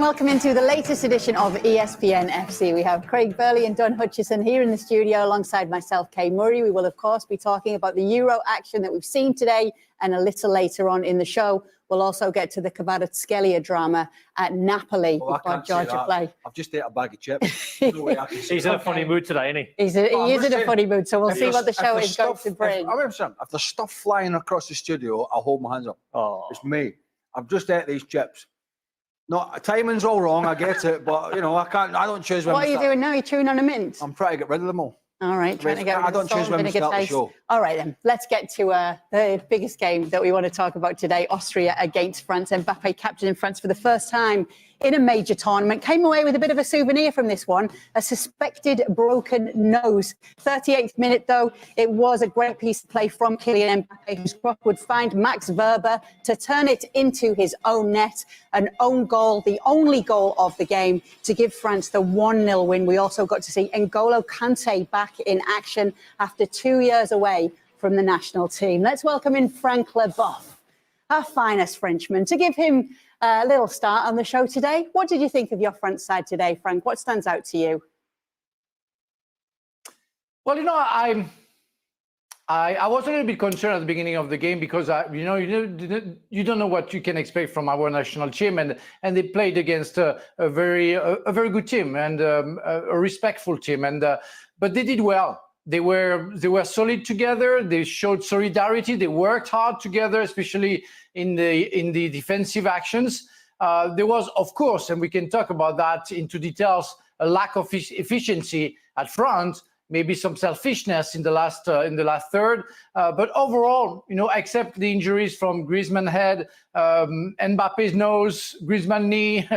welcome into the latest edition of ESPN FC. We have Craig Burley and Don Hutchison here in the studio alongside myself, Kay Murray. We will, of course, be talking about the Euro action that we've seen today, and a little later on in the show, we'll also get to the Kvaratskhelia drama at Napoli before Georgia play. I've just ate a bag of chips. No He's in a funny mood today, isn't he? He is in a funny mood, so we'll see what the show is going to bring. If there's stuff flying across the studio, I'll hold my hands up. Oh. It's me. I've just ate these chips. No, timing's all wrong, I get it, but, you know, I don't choose when What are you doing now? You're chewing on a mint? I'm trying to get rid of them all. All right, trying to get rid of I don't salt choose and when we vinegar start the taste. show. All right, then. Let's get to the biggest game that we want to talk about today, Austria against France. Mbappe captain in France for the first time in a major tournament. Came away with a bit of a souvenir from this one, a suspected broken nose. 38th minute, though, it was a great piece of play from Kylian Mbappe, whose cross would find Max Verber to turn it into his own net. An own goal, the only goal of the game, to give France the 1-0 win. We also got to see N'Golo Kante back in action after 2 years away from the national team. Let's welcome in Frank Leboeuf, our finest Frenchman, to give him a little start on the show today. What did you think of your front side today, Frank? What stands out to you? Well, you know, I was a little bit concerned at the beginning of the game because you don't know what you can expect from our national team, and they played against a very good team and a respectful team, and but they did well. They were solid together. They showed solidarity. They worked hard together, especially in the defensive actions. There was, of course, and we can talk about that into details, a lack of efficiency at front, maybe some selfishness in the last third. But overall, you know, except the injuries from Griezmann head, Mbappe's nose, Griezmann knee,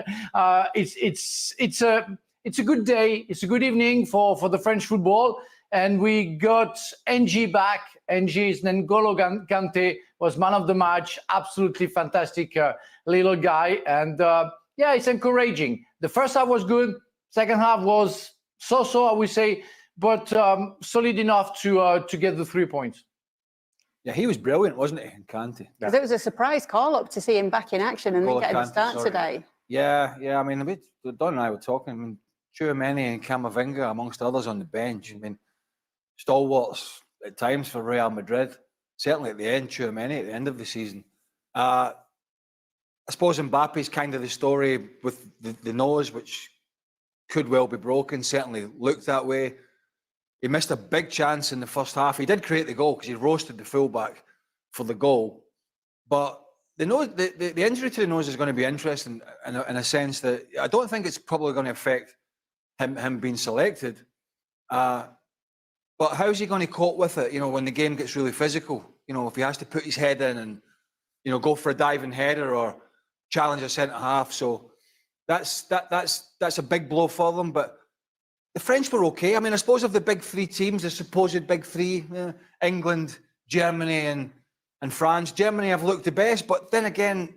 it's a good day. It's a good evening for the French football. And we got NG back. NG's N'Golo Kante was man of the match. Absolutely fantastic little guy. And yeah, it's encouraging. The first half was good. Second half was so-so, I would say, but solid enough to get the 3 points. Yeah, he was brilliant, wasn't he, Kante? Because it was a surprise call-up to see him back in action and then get him to start today. Yeah. I mean, Don and I were talking. I mean, Tchouaméni and Camavinga, amongst others, on the bench. I mean, stalwarts at times for Real Madrid. Certainly at the end, Tchouaméni at the end of the season. I suppose Mbappe's kind of the story with the nose, which could well be broken. Certainly looked that way. He missed a big chance in the first half. He did create the goal because he roasted the fullback for the goal. But the injury to the nose is going to be interesting in a sense that I don't think it's probably going to affect him being selected. But how's he going to cope with it, you know, when the game gets really physical? You know, if he has to put his head in and, you know, go for a diving header or challenge a centre-half. So that's a big blow for them. But the French were okay. I mean, I suppose of the big three teams, the supposed big three, England, Germany and France. Germany have looked the best, but then again,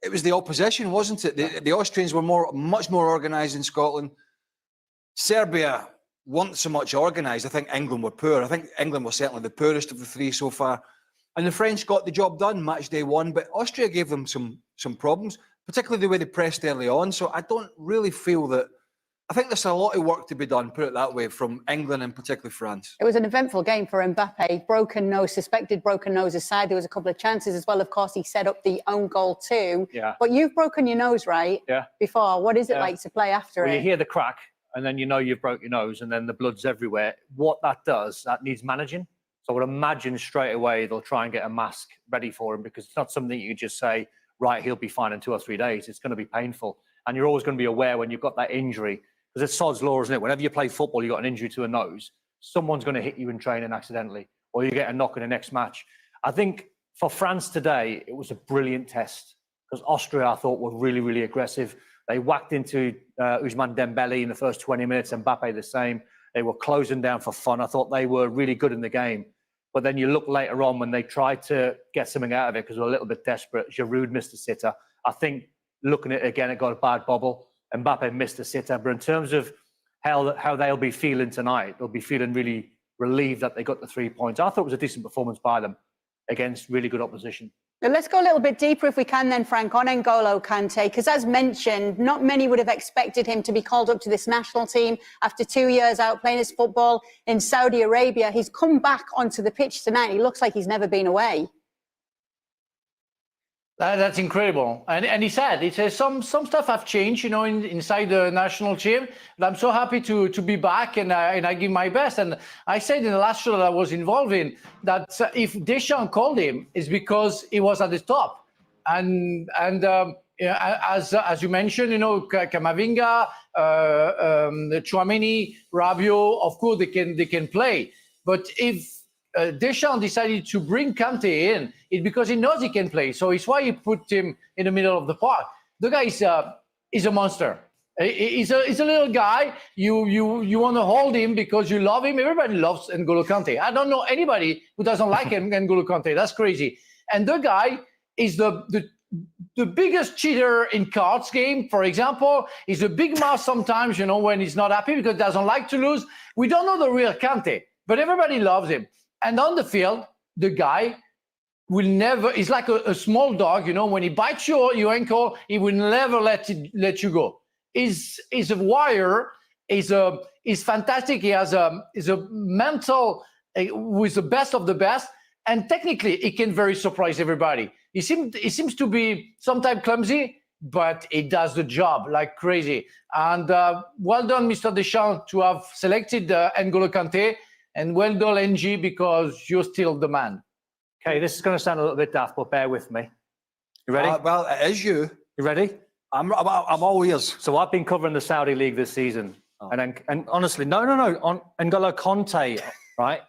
it was the opposition, wasn't it? The Austrians were much more organised than Scotland. Serbia weren't so much organised. I think England were poor. I think England was certainly the poorest of the three so far. And the French got the job done, match day one. But Austria gave them some problems, particularly the way they pressed early on. So I don't really feel that... I think there's a lot of work to be done, put it that way, from England and particularly France. It was an eventful game for Mbappe. Broken nose, suspected broken nose aside. There was a couple of chances as well. Of course, he set up the own goal too. Yeah. But you've broken your nose, right? Yeah. Before. What is it like to play after it? You hear the crack, and then you know you've broke your nose, and then the blood's everywhere. What that does, that needs managing. So I would imagine straight away they'll try and get a mask ready for him, because it's not something you can just say, right, he'll be fine in 2 or 3 days. It's going to be painful. And you're always going to be aware when you've got that injury, because it's sod's law, isn't it? Whenever you play football, you've got an injury to a nose, someone's going to hit you in training accidentally, or you get a knock in the next match. I think for France today, it was a brilliant test, because Austria, I thought, were really, really aggressive. They whacked into Ousmane Dembele in the first 20 minutes, Mbappe the same. They were closing down for fun. I thought they were really good in the game. But then you look later on when they tried to get something out of it because they were a little bit desperate. Giroud missed a sitter. I think looking at it again, it got a bad bobble. Mbappe missed a sitter. But in terms of how they'll be feeling tonight, they'll be feeling really relieved that they got the 3 points. I thought it was a decent performance by them against really good opposition. Now let's go a little bit deeper, if we can then, Frank, on N'Golo Kante, because as mentioned, not many would have expected him to be called up to this national team after 2 years out playing his football in Saudi Arabia. He's come back onto the pitch tonight. He looks like he's never been away. That's incredible. And he says some stuff have changed, inside the national team. But I'm so happy to be back, and I give my best. And I said in the last show that I was involved in that if Deschamps called him, it's because he was at the top. And as you mentioned, Camavinga, Tchouaméni, Rabiot, of course they can play. But if Deschamps decided to bring Kante in, it's because he knows he can play. So it's why he put him in the middle of the park. The guy is a monster. He's a little guy. You want to hold him because you love him. Everybody loves N'Golo Kante. I don't know anybody who doesn't like N'Golo Kante. That's crazy. And the guy is the biggest cheater in cards game. For example, he's a big mouth sometimes, when he's not happy because he doesn't like to lose. We don't know the real Kante, but everybody loves him. And on the field, the guy will never, he's like a small dog, when he bites your ankle, he will never let you go. He's a wire, he's fantastic, he's a mental, with the best of the best, and technically he can very surprise everybody. He seems to be sometimes clumsy, but he does the job like crazy. And well done, Mr. Deschamps, to have selected N'Golo Kante. And well done, NG, because you're still the man. Okay, this is going to sound a little bit daft, but bear with me. You ready? Well, it is you. You ready? I'm all ears. So I've been covering the Saudi League this season. Oh. And honestly, no. On N'Golo Kante, right?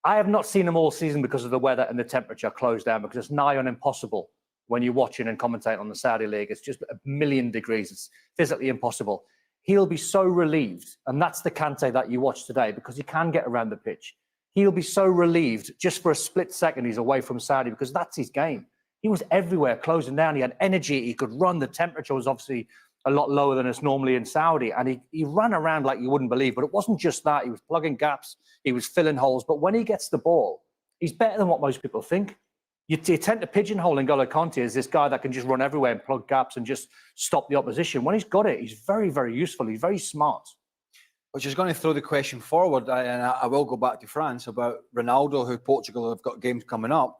I have not seen him all season because of the weather and the temperature closed down, because it's nigh on impossible when you're watching and commentating on the Saudi League. It's just 1,000,000 degrees. It's physically impossible. He'll be so relieved, and that's the Kante that you watched today, because he can get around the pitch. He'll be so relieved just for a split second he's away from Saudi, because that's his game. He was everywhere, closing down. He had energy. He could run. The temperature was obviously a lot lower than it's normally in Saudi, and he ran around like you wouldn't believe. But it wasn't just that. He was plugging gaps. He was filling holes. But when he gets the ball, he's better than what most people think. You tend to pigeonhole N'Golo Kante as this guy that can just run everywhere and plug gaps and just stop the opposition. When he's got it, he's very, very useful. He's very smart. Which is going to throw the question forward, and I will go back to France, about Ronaldo, who Portugal have got games coming up,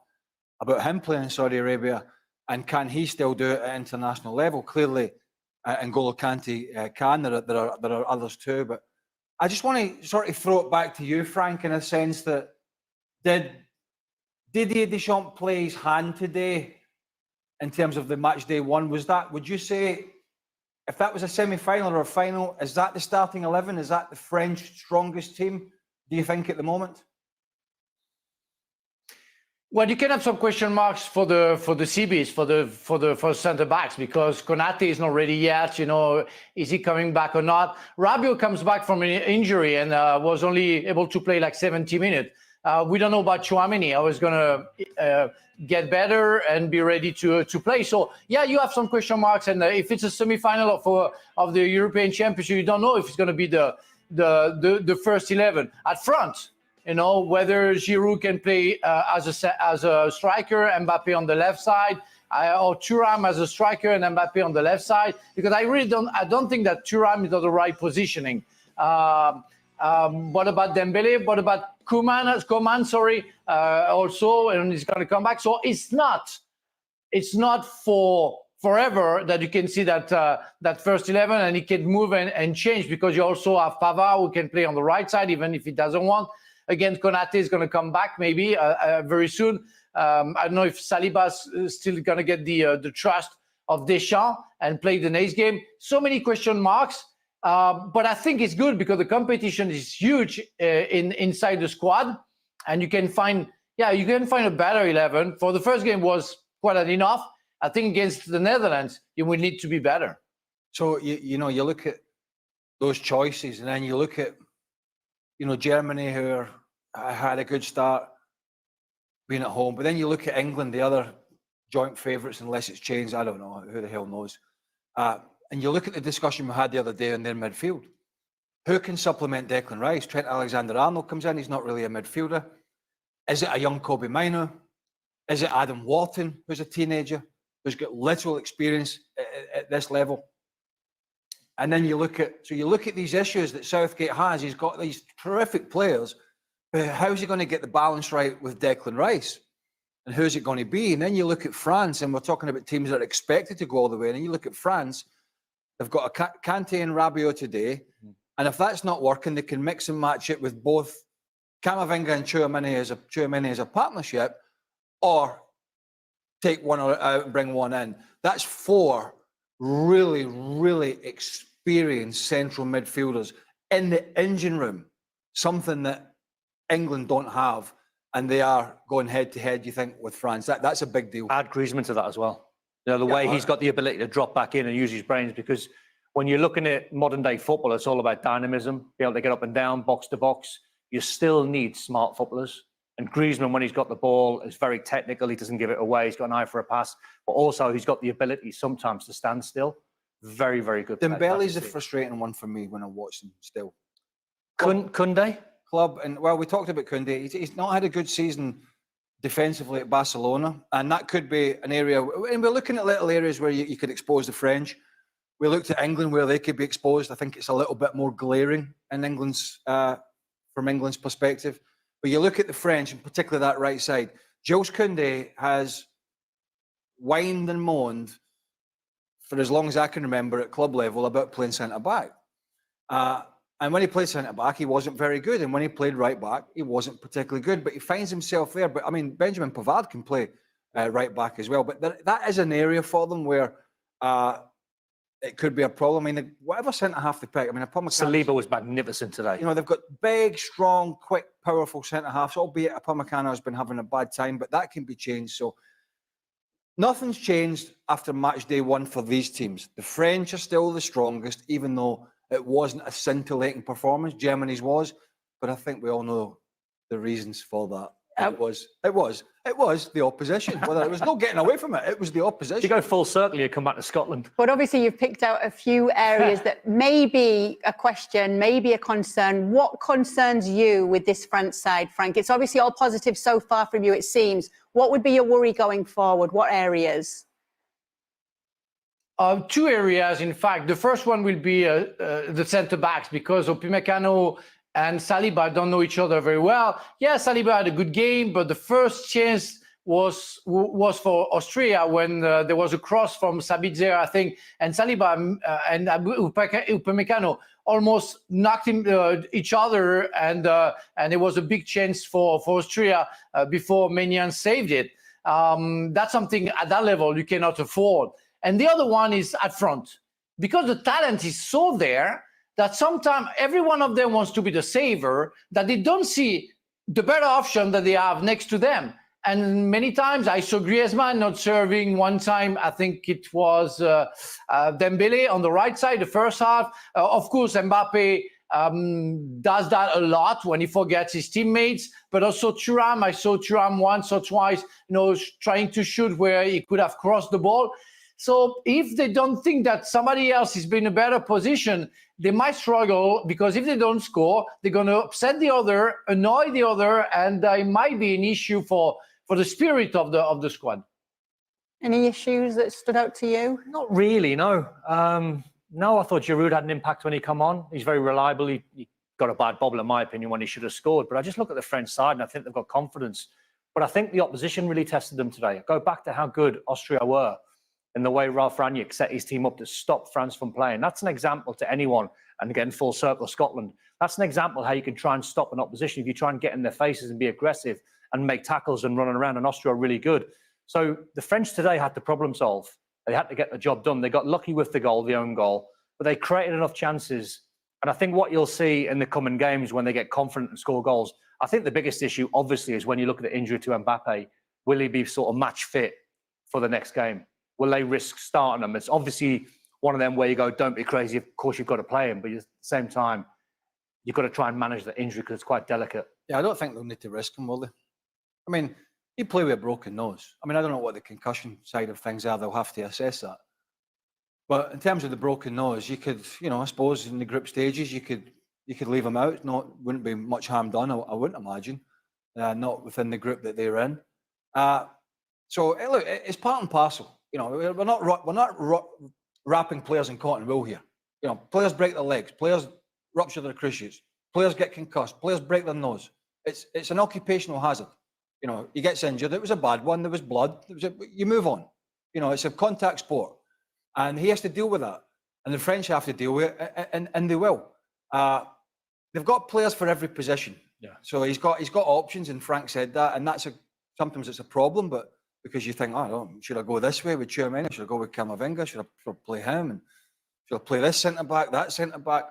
about him playing in Saudi Arabia, and can he still do it at international level? Clearly, N'Golo Kante can. There are others too, but I just want to sort of throw it back to you, Frank, in a sense that did Didier Deschamps play his hand today in terms of the match day one? Would you say, if that was a semi-final or a final, is that the starting 11? Is that the French strongest team, do you think, at the moment? Well, you can have some question marks for the CBs, for the centre backs, because Konate is not ready yet. Is he coming back or not? Rabiot comes back from an injury and was only able to play like 70 minutes. We don't know about Tchouaméni. I was going to get better and be ready to play. So, yeah, you have some question marks. And if it's a semi-final of the European Championship, you don't know if it's going to be the first 11 at front. Whether Giroud can play as a striker, Mbappe on the left side, or Thuram as a striker and Mbappe on the left side. Because I don't think that Thuram is at the right positioning. What about Dembele? What about Coman, also, and he's going to come back. So it's not for forever that you can see that first 11 and he can move and change, because you also have Pavard who can play on the right side, even if he doesn't want. Again, Konate is going to come back maybe very soon. I don't know if Saliba's still going to get the trust of Deschamps and play the next game. So many question marks. But I think it's good because the competition is huge inside the squad, and you can find a better 11. For the first game was quite enough. I think against the Netherlands, you will need to be better. So you look at those choices, and then you look at Germany, who had a good start being at home, but then you look at England, the other joint favourites, unless it's changed. I don't know, who the hell knows. And you look at the discussion we had the other day in their midfield. Who can supplement Declan Rice? Trent Alexander-Arnold comes in. He's not really a midfielder. Is it a young Kobbie Mainoo? Is it Adam Wharton, who's a teenager, who's got little experience at this level? And then you look at these issues that Southgate has. He's got these terrific players, but how's he going to get the balance right with Declan Rice? And who's it going to be? And then you look at France, and we're talking about teams that are expected to go all the way. And then you look at France, they've got a Kanté and Rabiot today. And if that's not working, they can mix and match it with both Camavinga and Tchouaméni as a partnership, or take one out and bring one in. That's 4 really, really experienced central midfielders in the engine room, something that England don't have, and they are going head to head, you think, with France. That's a big deal. Add Griezmann to that as well. You know, the way he's got the ability to drop back in and use his brains, because when you're looking at modern day football, it's all about dynamism, be able to get up and down, box to box. You still need smart footballers. And Griezmann, when he's got the ball, is very technical. He doesn't give it away. He's got an eye for a pass. But also, he's got the ability sometimes to stand still. Very, very good. Dembele's a frustrating one for me when I watch him still. Koundé? Club, and well, we talked about Koundé. He's not had a good season defensively at Barcelona. And that could be an area, and we're looking at little areas where you could expose the French. We looked at England where they could be exposed. I think it's a little bit more glaring in from England's perspective. But you look at the French, and particularly that right side. Jules Koundé has whined and moaned for as long as I can remember at club level about playing centre-back. And when he played centre-back, he wasn't very good. And when he played right-back, he wasn't particularly good. But he finds himself there. But, I mean, Benjamin Pavard can play right-back as well. But that is an area for them where it could be a problem. I mean, whatever centre-half they pick, I mean, Saliba was magnificent today. You know, they've got big, strong, quick, powerful centre-halves, albeit Upamecano has been having a bad time, but that can be changed. So nothing's changed after match day 1 for these teams. The French are still the strongest, even though it wasn't a scintillating performance. Germany's was, but I think we all know the reasons for that. It was the opposition. Well, there was no getting away from it. It was the opposition. If you go full circle, you come back to Scotland. But obviously, you've picked out a few areas that may be a question, maybe a concern. What concerns you with this France side, Frank? It's obviously all positive so far from you, it seems. What would be your worry going forward? What areas? 2 areas, in fact. The first one will be the centre-backs, because Upamecano and Saliba don't know each other very well. Yeah, Saliba had a good game, but the first chance was for Austria when there was a cross from Sabitzer, I think, and Saliba and Upamecano almost knocked each other, and it was a big chance for Austria before Maignan saved it. That's something at that level you cannot afford. And the other one is at front, because the talent is so there that sometimes every one of them wants to be the saver, that they don't see the better option that they have next to them. And many times I saw Griezmann not serving. One time, I think it was Dembele on the right side, the first half. Of course, Mbappe does that a lot when he forgets his teammates, but also Thuram. I saw Thuram once or twice, trying to shoot where he could have crossed the ball. So if they don't think that somebody else is in a better position, they might struggle, because if they don't score, they're going to upset the other, annoy the other, and it might be an issue for the spirit of the squad. Any issues that stood out to you? Not really, no. No, I thought Giroud had an impact when he come on. He's very reliable. He got a bad bobble, in my opinion, when he should have scored. But I just look at the French side, and I think they've got confidence. But I think the opposition really tested them today. Go back to how good Austria were, and the way Ralf Rangnick set his team up to stop France from playing. That's an example to anyone. And again, full circle, Scotland. That's an example how you can try and stop an opposition if you try and get in their faces and be aggressive and make tackles and running around. And Austria are really good. So the French today had to problem solve. They had to get the job done. They got lucky with the goal, the own goal, but they created enough chances. And I think what you'll see in the coming games when they get confident and score goals, I think the biggest issue, obviously, is when you look at the injury to Mbappe, will he be sort of match fit for the next game? Will they risk starting him? It's obviously one of them where you go, don't be crazy. Of course, you've got to play him, but at the same time, you've got to try and manage the injury because it's quite delicate. Yeah, I don't think they'll need to risk him, will they? I mean, you play with a broken nose. I mean, I don't know what the concussion side of things are. They'll have to assess that. But in terms of the broken nose, you could, I suppose in the group stages, you could leave him out. Wouldn't be much harm done, I wouldn't imagine. Not within the group that they're in. So look, it's part and parcel. You know, we're not wrapping players in cotton wool here. You know, players break their legs, players rupture their cruciates, players get concussed, players break their nose. It's an occupational hazard. You know, he gets injured. It was a bad one. There was blood. You move on. You know, it's a contact sport, and he has to deal with that. And the French have to deal with it, and they will. They've got players for every position. Yeah. So he's got options, and Frank said that, and sometimes it's a problem, but because you think, should I go this way with Tchouaméni? Should I go with Camavinga? Should I play him? And should I play this centre back, that centre back?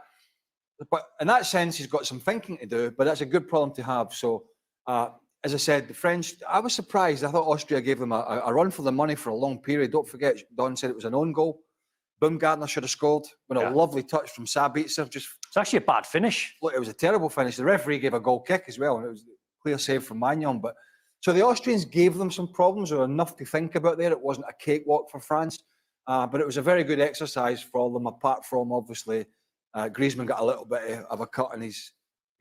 But in that sense, he's got some thinking to do, but that's a good problem to have. So, as I said, the French, I was surprised. I thought Austria gave them a run for the money for a long period. Don't forget, Don said it was an own goal. Baumgartner should have scored. With a lovely touch from Sabitzer. It's actually a bad finish. Look, it was a terrible finish. The referee gave a goal kick as well, and it was a clear save from Magnon. But so the Austrians gave them some problems, or enough to think about there. It wasn't a cakewalk for France, but it was a very good exercise for them. Apart from obviously, Griezmann got a little bit of a cut in his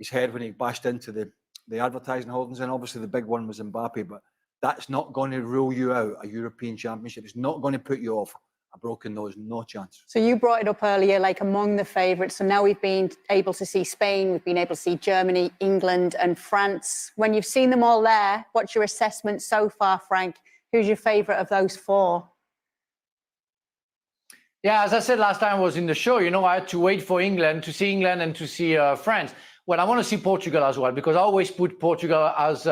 head when he bashed into the advertising holdings, and obviously the big one was Mbappe. But that's not going to rule you out a European Championship. It's not going to put you off a broken nose. No chance. So you brought it up earlier, like among the favourites. So now we've been able to see Spain, we've been able to see Germany, England and France. When you've seen them all there, what's your assessment so far, Frank? Who's your favourite of those four? Yeah, as I said last time I was in the show, you know, I had to wait for England, to see England and to see France. Well, I want to see Portugal as well, because I always put Portugal as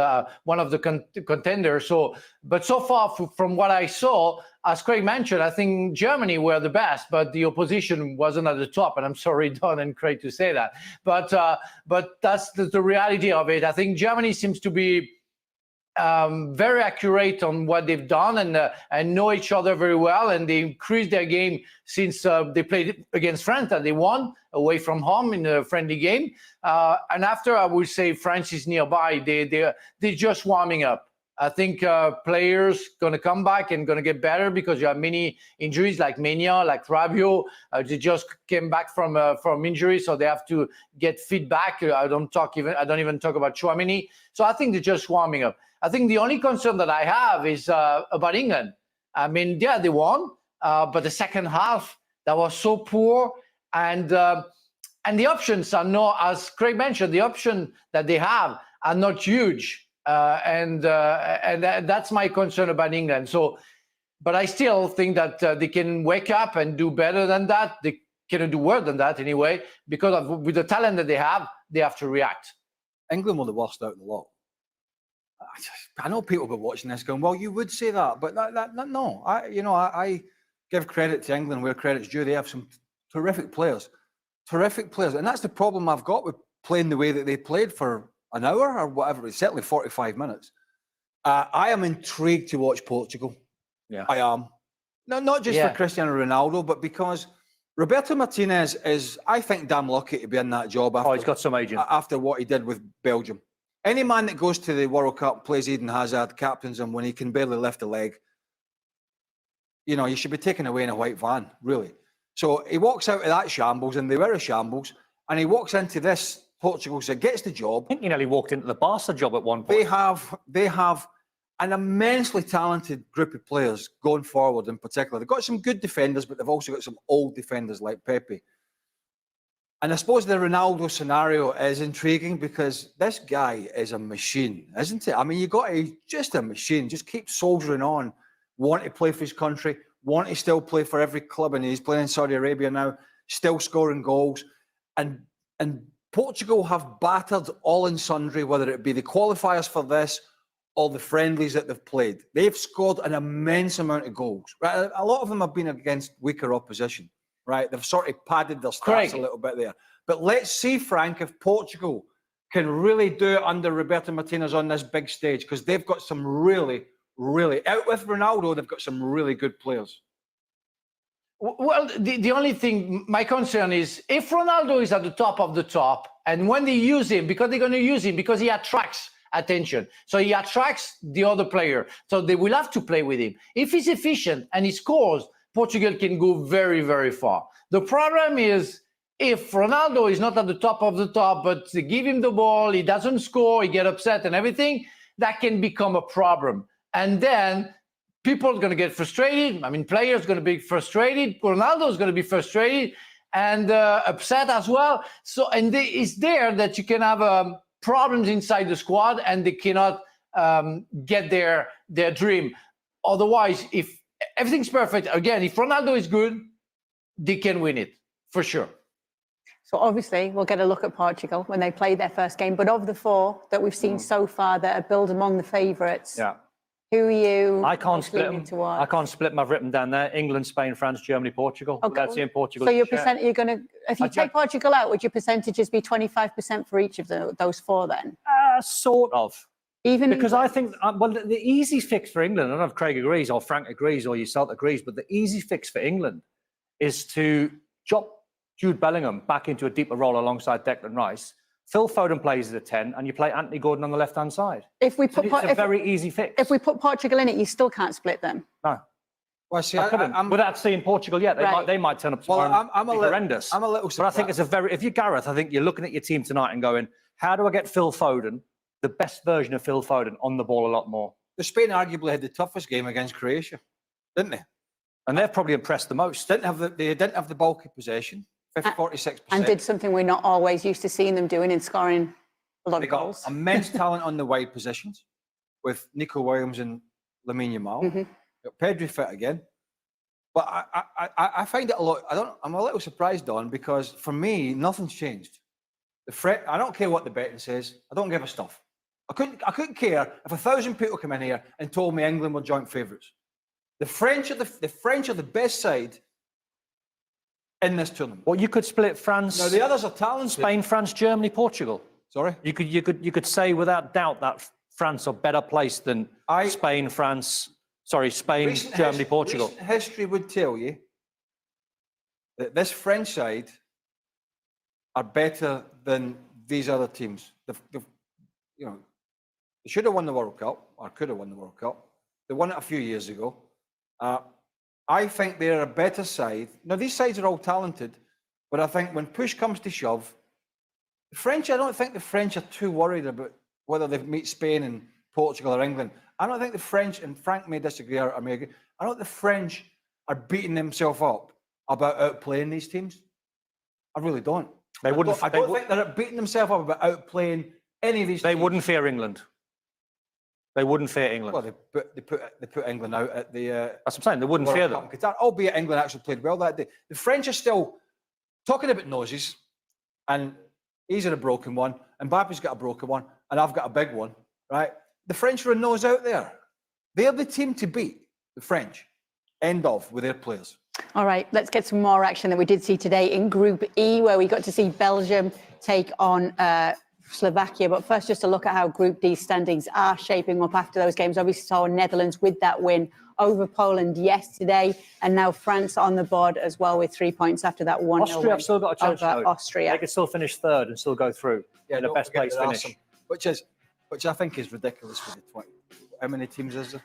one of the contenders. So, but so far, from what I saw, as Craig mentioned, I think Germany were the best, but the opposition wasn't at the top. And I'm sorry, Don and Craig, to say that. But that's the reality of it. I think Germany seems to be very accurate on what they've done and know each other very well, and they increased their game since they played against France, that they won away from home in a friendly game. And after, I would say France is nearby. They're just warming up. I think players going to come back and going to get better, because you have many injuries like Mania, like Rabiot. They just came back from injury, so they have to get feedback. I don't even talk about Tchouaméni. So I think they're just warming up. I think the only concern that I have is about England. I mean, yeah, they won, but the second half, that was so poor. And the options are not, as Craig mentioned, the option that they have are not huge. And that's my concern about England. So, but I still think that they can wake up and do better than that. They can do worse than that anyway, because with the talent that they have to react. England were the worst out of the lot. I know people will be watching this going, well, you would say that, but no. I give credit to England where credit's due. They have some terrific players, and that's the problem I've got with playing the way that they played for an hour or whatever. It's certainly 45 minutes. I am intrigued to watch Portugal. Yeah, I am. No, not just for Cristiano Ronaldo, but because Roberto Martinez is, I think, damn lucky to be in that job. He's got some agent after what he did with Belgium. Any man that goes to the World Cup, plays Eden Hazard, captains him when he can barely lift a leg, you know, you should be taken away in a white van, really. So he walks out of that shambles, and they were a shambles, and he walks into this Portugal, so gets the job. I think he nearly walked into the Barca job at one point. They have an immensely talented group of players going forward in particular. They've got some good defenders, but they've also got some old defenders like Pepe. And I suppose the Ronaldo scenario is intriguing, because this guy is a machine, isn't it? I mean, you got just a machine, just keep soldiering on, want to play for his country, want to still play for every club, and he's playing in Saudi Arabia now, still scoring goals. And Portugal have battered all and sundry, whether it be the qualifiers for this or the friendlies that they've played. They've scored an immense amount of goals. Right? A lot of them have been against weaker opposition. Right, they've sort of padded their stats a little bit there. But let's see, Frank, if Portugal can really do it under Roberto Martinez on this big stage, because they've got some really, out with Ronaldo, they've got some really good players. Well, the only thing, my concern is, if Ronaldo is at the top of the top, and when they use him, because they're going to use him, because he attracts attention. So he attracts the other player. So they will have to play with him. If he's efficient and he scores, Portugal can go very, very far. The problem is, if Ronaldo is not at the top of the top, but they give him the ball, he doesn't score, he gets upset and everything, that can become a problem. And then people are going to get frustrated. I mean, players are going to be frustrated. Ronaldo is going to be frustrated and upset as well. So, and it's there that you can have problems inside the squad, and they cannot get their dream. Otherwise, if everything's perfect, again, if Ronaldo is good, they can win it for sure. So obviously, we'll get a look at Portugal when they play their first game. But of the four that we've seen so far that are billed among the favourites, who are you? I can't split them. I can't split them. I've written down there: England, Spain, France, Germany, Portugal. Okay. Without seeing Portugal. So you're going to, if you take Portugal out, would your percentages be 25% for each of those four then? Sort of. Even because I think, well, the easy fix for England, I don't know if Craig agrees or Frank agrees or yourself agrees, but the easy fix for England is to drop Jude Bellingham back into a deeper role alongside Declan Rice. Phil Foden plays as a 10, and you play Anthony Gordon on the left-hand side. If we put, it's a very easy fix. If we put Portugal in it, you still can't split them. No. Well, see, without seeing Portugal yet, they might turn up tomorrow. Well, I'm horrendous. I'm a little surprised. But I think it's a very. If you're Gareth, I think you're looking at your team tonight and going, "How do I get Phil Foden, the best version of Phil Foden, on the ball a lot more?" The Spain arguably had the toughest game against Croatia, didn't they? And they've probably impressed the most. They didn't have the bulky possession, 46%. And did something we're not always used to seeing them doing in scoring a lot of goals. Got immense talent on the wide positions with Nico Williams and Lamine Yamal. Got Pedri fit again. But I find it a lot. I'm a little surprised, Don, because for me, nothing's changed. I don't care what the betting says. I don't give a stuff. I couldn't care if 1,000 people come in here and told me England were joint favourites. The French are the best side in this tournament. Well, you could split France. Now the others are talented. Spain, France, Germany, Portugal. Sorry. You could say without doubt that France are better placed than Spain, Germany, Portugal. Recent history would tell you that this French side are better than these other teams. They should have won the World Cup, or could have won the World Cup. They won it a few years ago. I think they're a better side. Now, these sides are all talented, but I think when push comes to shove, the French, I don't think the French are too worried about whether they meet Spain and Portugal or England. I don't think the French, and Frank may disagree or may agree, I don't think the French are beating themselves up about outplaying these teams. I really don't. I don't think they're beating themselves up about outplaying any of these teams. They wouldn't fear England. They wouldn't fear England. Well, they put England out at the. That's what I'm saying. They wouldn't fear them. Qatar, albeit England actually played well that day. The French are still talking about noses, and he's had a broken one, and Mbappe's got a broken one, and I've got a big one, right? The French are a nose out there. They're the team to beat, the French. End of with their players. All right, let's get some more action that we did see today in Group E, where we got to see Belgium take on Slovakia. But first, just a look at how Group D standings are shaping up after those games. Obviously saw Netherlands with that win over Poland yesterday, and now France on the board as well with 3 points after that 1-0 win Austria have still got a chance over Austria. They could still finish third and still go through in the best place finish. Which I think is ridiculous for the 20. How many teams is there?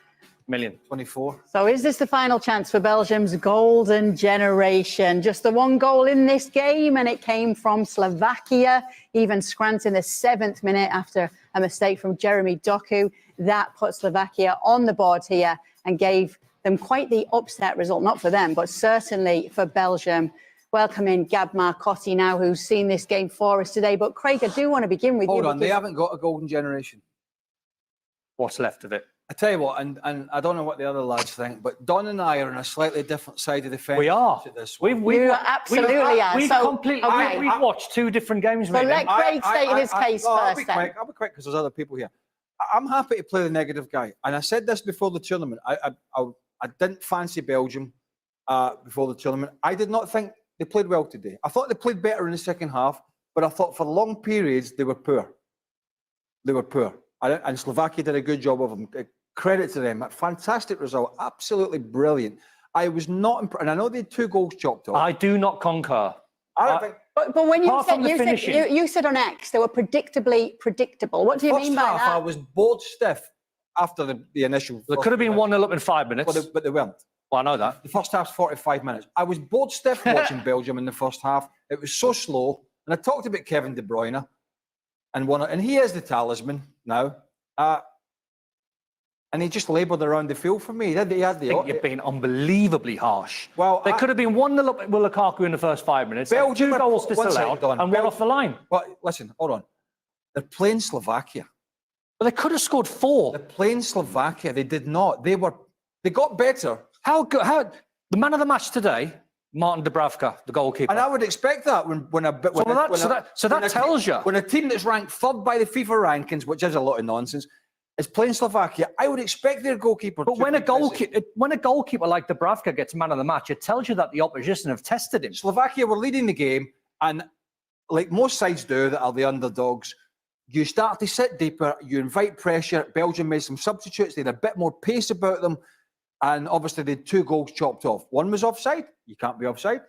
Million. 24. So is this the final chance for Belgium's golden generation? Just the one goal in this game, and it came from Slovakia. Even Scrant in the 7th minute after a mistake from Jeremy Doku. That put Slovakia on the board here and gave them quite the upset result. Not for them, but certainly for Belgium. Welcome in Gab Marcotti now, who's seen this game for us today. But Craig, I do want to begin with you. Hold on, they haven't got a golden generation. What's left of it? I tell you what, and I don't know what the other lads think, but Don and I are on a slightly different side of the fence. We are. We absolutely are. We've watched two different games. So let Craig state his case first. I'll be quick because there's other people here. I'm happy to play the negative guy, and I said this before the tournament. I didn't fancy Belgium before the tournament. I did not think they played well today. I thought they played better in the second half, but I thought for long periods they were poor. They were poor. And Slovakia did a good job of them. Credit to them. A fantastic result. Absolutely brilliant. I was not impressed. And I know they had 2 goals chopped off. I do not concur. I don't think. But when you said on X, they were predictably predictable. What do you mean by that? First half, I was bored stiff after the initial. There could have been 1-0 up in 5 minutes. But they weren't. Well, I know that. The first half's 45 minutes. I was bored stiff watching Belgium in the first half. It was so slow. And I talked about Kevin De Bruyne. And he is the talisman now. and he just laboured around the field for me. He had the. I think you're being unbelievably harsh. Well, there could have been 1-0 up with Lukaku in the first 5 minutes. Belgium 2 goals disallowed and one off the line. Well, listen, hold on. They're playing Slovakia. But they could have scored 4. They're playing Slovakia. They did not. They got better. How good? The man of the match today, Martin Dubravka, the goalkeeper. And I would expect that that tells you. When a team that's ranked third by the FIFA rankings, which is a lot of nonsense, is playing Slovakia, I would expect their goalkeeper. But when a goalkeeper like Dubravka gets man of the match, it tells you that the opposition have tested him. Slovakia were leading the game, and like most sides do that are the underdogs, you start to sit deeper, you invite pressure. Belgium made some substitutes, they had a bit more pace about them, and obviously they had 2 goals chopped off. One was offside, you can't be offside,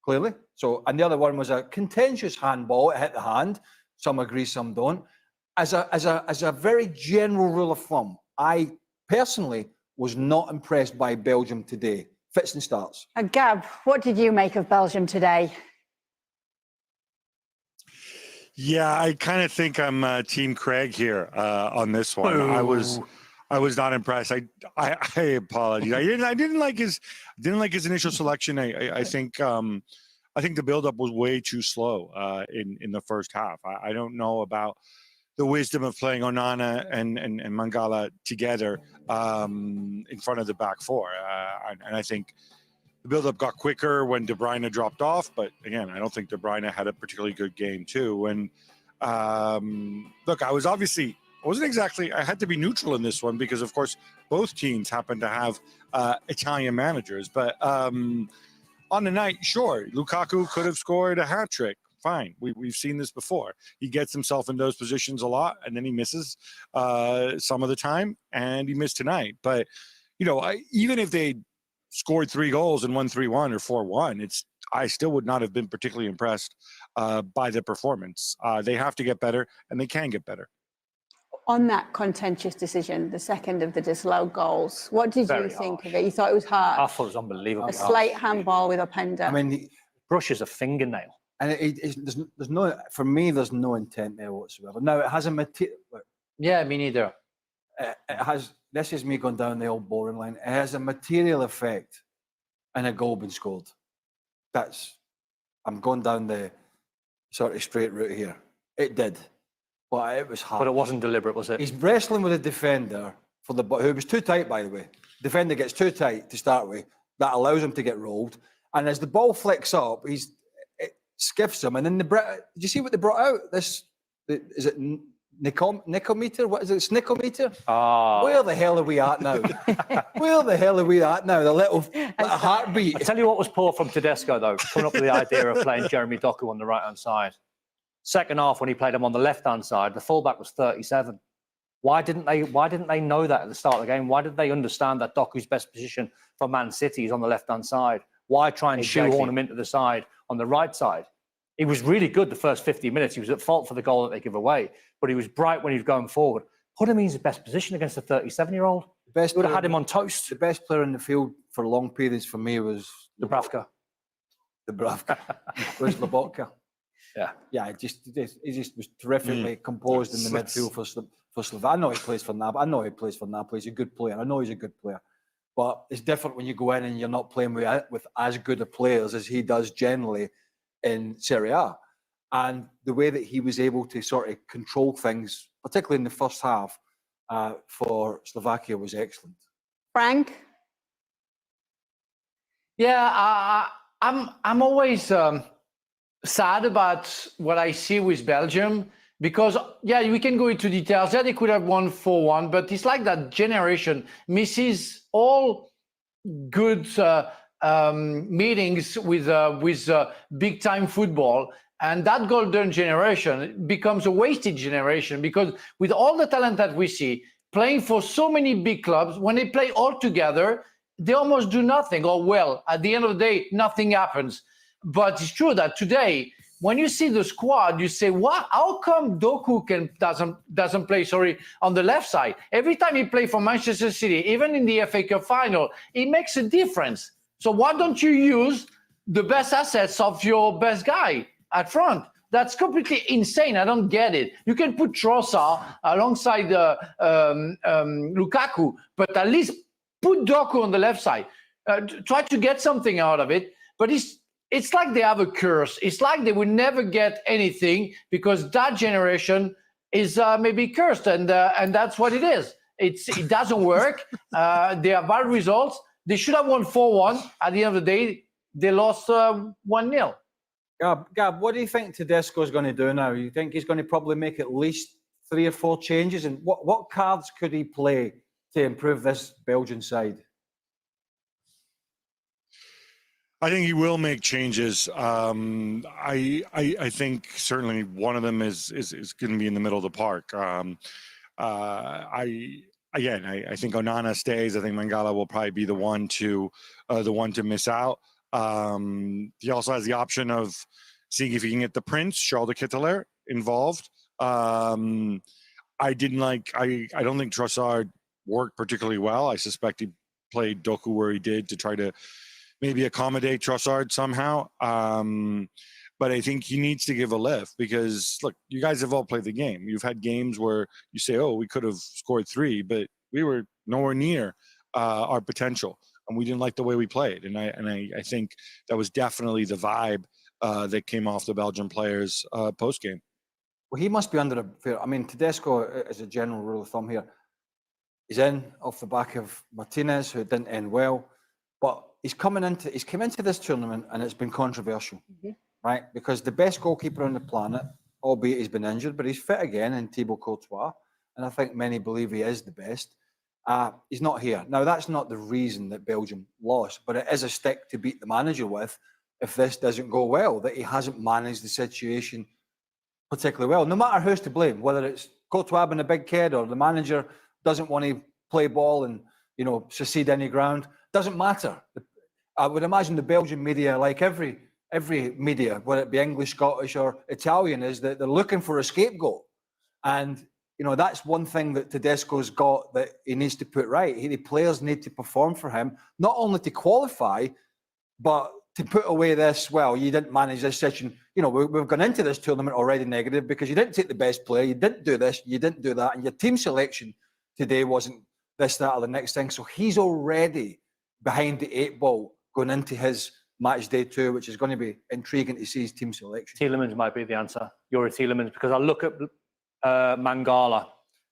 clearly. So, and the other one was a contentious handball, it hit the hand. Some agree, some don't. As a very general rule of thumb, I personally was not impressed by Belgium today. Fits and starts. Gab, what did you make of Belgium today? Yeah, I kind of think I'm Team Craig here on this one. Ooh. I was not impressed. I apologize. I didn't like his initial selection. I think the buildup was way too slow in the first half. I don't know about the wisdom of playing Onana and Mangala together in front of the back four. And I think the buildup got quicker when De Bruyne dropped off. But again, I don't think De Bruyne had a particularly good game too. And look, I had to be neutral in this one because, of course, both teams happen to have Italian managers. But on the night, sure, Lukaku could have scored a hat trick. Fine. We've seen this before. He gets himself in those positions a lot, and then he misses some of the time, and he missed tonight. But, even if they scored 3 goals and won 3-1 or 4-1, I still would not have been particularly impressed by the performance. They have to get better, and they can get better. On that contentious decision, the second of the disallowed goals, what did you think of it? You thought it was hard? I thought it was unbelievable. A slate handball with Openda. I mean, brushes a fingernail. And there's no, for me, there's no intent there whatsoever. Now, it has a material. Yeah, me neither. It has, this is me going down the old boring line. It has a material effect and a goal being scored. I'm going down the sort of straight route here. It did. But it was hard. But it wasn't deliberate, was it? He's wrestling with a defender who was too tight, by the way. Defender gets too tight to start with. That allows him to get rolled. And as the ball flicks up, it skiffs him. And then did you see what they brought out? Is it Nicometer? What is it? Snickometer? Oh. Where the hell are we at now? Where the hell are we at now? The little heartbeat. I tell you what was poor from Tedesco, though, coming up with the idea of playing Jeremy Doku on the right-hand side. Second half, when he played him on the left-hand side, the fullback was 37. Why didn't they know that at the start of the game? Why did they understand that Doku's best position for Man City is on the left-hand side? Why try and shoehorn him into the side on the right side? He was really good the first 50 minutes. He was at fault for the goal that they give away, but he was bright when he was going forward. Put him in his best position against a 37-year-old. Would have had him on toast. The best player in the field for long periods for me was Dubravka. Was Lobotka. Yeah, he just was terrifically composed in the midfield for Slovakia. I know he plays for Napoli. He's a good player. I know he's a good player. But it's different when you go in and you're not playing with as good of players as he does generally in Serie A. And the way that he was able to sort of control things, particularly in the first half, for Slovakia was excellent. Frank? Yeah, I'm always sad about what I see with Belgium because, yeah, we can go into details. Yeah, they could have won 4-1, but it's like that generation misses all good meetings with big-time football. And that golden generation becomes a wasted generation because with all the talent that we see, playing for so many big clubs, when they play all together, they almost do nothing. Or, well, at the end of the day, nothing happens. But it's true that today, when you see the squad, you say, "What? How come Doku doesn't play? On the left side? Every time he plays for Manchester City, even in the FA Cup final, it makes a difference. So why don't you use the best assets of your best guy at front? That's completely insane. I don't get it. You can put Trossard alongside Lukaku, but at least put Doku on the left side. Try to get something out of it. But it's like they have a curse. It's like they will never get anything because that generation is maybe cursed, and that's what it is. It doesn't work. They have bad results. They should have won 4-1. At the end of the day, they lost 1-0. Gab, what do you think Tedesco is going to do now? You think he's going to probably make at least 3 or 4 changes? And what cards could he play to improve this Belgian side? I think he will make changes. I think certainly one of them is going to be in the middle of the park. I think Onana stays. I think Mangala will probably be the one to miss out. He also has the option of seeing if he can get the Prince, Charles de Ketelaere, involved. I don't think Trossard worked particularly well. I suspect he played Doku where he did to try to maybe accommodate Trossard somehow. But I think he needs to give a lift because, look, you guys have all played the game. You've had games where you say, oh, we could have scored 3, but we were nowhere near our potential. And we didn't like the way we played. And I think that was definitely the vibe that came off the Belgian players post-game. Well, he must be under a fair... I mean, Tedesco, as a general rule of thumb here, he's in off the back of Martinez, who didn't end well. But he's come into this tournament and it's been controversial, right? Because the best goalkeeper on the planet, albeit he's been injured, but he's fit again in Thibaut Courtois. And I think many believe he is the best. He's not here. Now, that's not the reason that Belgium lost, but it is a stick to beat the manager with if this doesn't go well, that he hasn't managed the situation particularly well. No matter who's to blame, whether it's Courtois being a big kid or the manager doesn't want to play ball and, secede any ground, doesn't matter. I would imagine the Belgian media, like every media, whether it be English, Scottish or Italian, is that they're looking for a scapegoat. And that's one thing that Tedesco's got that he needs to put right. The players need to perform for him, not only to qualify, but to put away this, well, you didn't manage this session. We've gone into this tournament already negative because you didn't take the best player, you didn't do this, you didn't do that, and your team selection today wasn't this, that, or the next thing. So he's already behind the 8 ball going into his match day 2, which is going to be intriguing to see his team selection. Tielemans might be the answer. You're a Tielemans, because I look at Mangala,